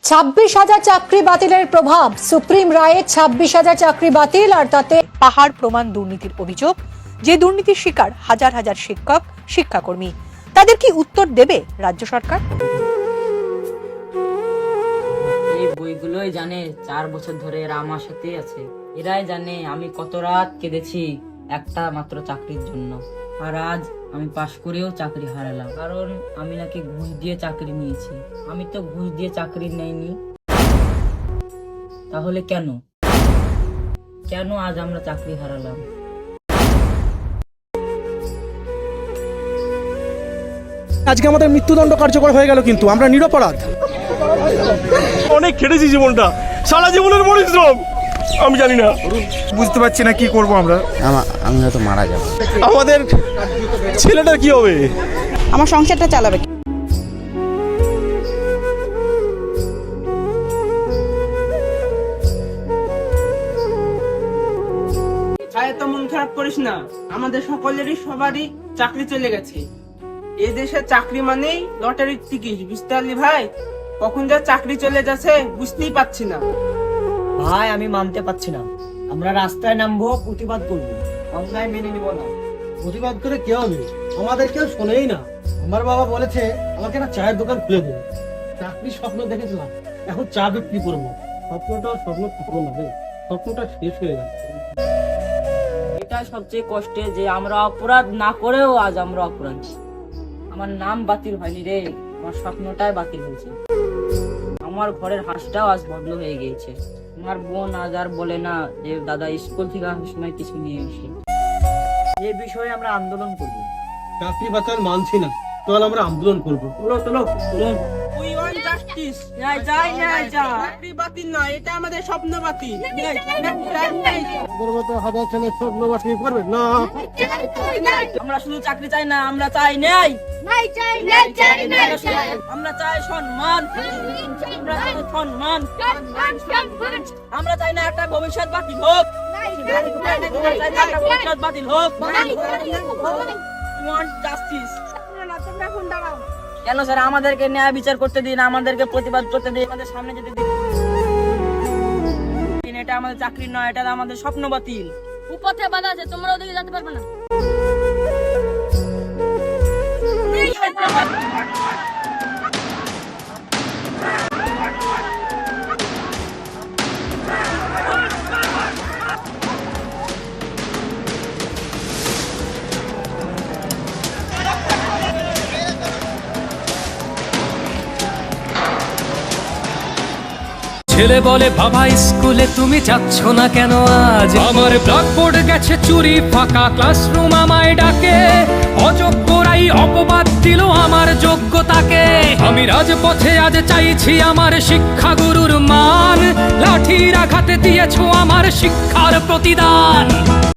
26,000 চাকরি বাতিলের প্রভাব। সুপ্রিম রায়ে 26,000 চাকরি বাতিল, আর তাতে পাহাড় প্রমাণ দুর্নীতির অভিযোগ। যে দুর্নীতির শিকার হাজার হাজার শিক্ষক শিক্ষাকর্মী, তাদের কি উত্তর দেবে রাজ্য সরকার? এই বইগুলোই জানে 4 বছর ধরে এরা আমার সাথেই আছে। এরাই জানে আমি কত রাত কেঁদেছি একটা মাত্র চাকরির জন্য। আর আজ আমি পাশ করেও চাকরি হারালাম, কারণ আমি নাকি ঘুষ দিয়ে চাকরি নিয়েছি। আমি তো ঘুষ দিয়ে চাকরি নেইনি। তাহলে কেন কেন আজ আমরা চাকরি হারালাম? আজকে আমাদের মৃত্যুদণ্ড কার্যকর হয়ে গেল, কিন্তু আমরা নিরপরাধ। অনেক খেটেছি জীবনটা, সারা জীবনের পরিশ্রম। আমি জানি না, বুঝতে পারছি না কি করব আমরা। আমি হয়তো মারা যাবো। আমাদের ছেলেটার কি হবে? আমার সংসারটা চালাবে। এত মন খারাপ করিস না, আমাদের সকলেরই সবারই চাকরি চলে গেছে। এই দেশে চাকরি মানেই লটারির টিকিট, বুঝতে পারলি ভাই? কখন যা চাকরি চলে যাচ্ছে বুঝতেই পারছি না। ভাই আমি মানতে পারছি না, আমরা রাস্তায় নামবো, প্রতিবাদ করবো, অন্যায় মেনে নিব না। প্রতিবাদ করে কি হবে? আমাদের কেউ শোনেই না। আমার বাবা বলেছে আমাকে একটা চায়ের দোকান খুলে দেবে। চাকরির স্বপ্ন দেখেছিলাম, এখন চা বিক্রি করবো। স্বপ্নটা স্বপ্ন থাকবো না রে, স্বপ্নটা শেষ হয়ে গেছে। এটাই সবচেয়ে কষ্টে যে আমরা অপরাধ না করেও আজ আমরা অপরাধী। আমার নাম বাতিল হয়নি রে, আমার স্বপ্নটাই বাতিল হয়েছে। আমার ঘরের হাঁসটাও আজ বন্ধ হয়ে গিয়েছে। আমার বোন আজ আর বলে না যে দাদা স্কুল থেকে আসার সময় কিছু নিয়ে এসে। এই বিষয়ে আমরা আন্দোলন করবো। চাকরি বাতিল মানছি না, চল আমরা আন্দোলন করবো। চলো চলো চলো। We want justice. ন্যায় চাই, ন্যায় চাই। চাকরি বাতিল নয়, এটা আমাদের স্বপ্ন বাতিল। আমাদের মতো হাজার ছেলে স্বপ্ন বাতিল করবে না। আমরা শুধু চাকরি চাই না, আমরা চাই ন্যায়। আমরা চাই সম্মান, আমরা চাই সম্মান। আমরা চাই না একটা ভবিষ্যৎ বাতিল হোক, আমরা চাই না একটা ভবিষ্যৎ বাতিল হোক। We want justice. কেন স্যার আমাদেরকে ন্যায় বিচার করতে দিন, আমাদেরকে প্রতিবাদ করতে দিন, আমাদের সামনে যেতে দিন। এটা আমাদের চাকরি নয়, এটা আমাদের স্বপ্ন বাতিল। উপথে বাধা আছে, তোমরা ওদিকে যেতে পারবে না। ছেলে বলে বাবা স্কুলে তুমি যাচ্ছ না কেন আজ? আমার ব্ল্যাকবোর্ড গেছে চুরি, ফাঁকা ক্লাসরুম আমায় ডাকে। অযোগ্যরাই অপবাদ দিল আমার যোগ্যতাকে। আমি রাজপথে আজ চাইছি আমার শিক্ষাগুরুর মান। লাঠির আঘাতে দিয়েছো আমার শিক্ষার প্রতিদান।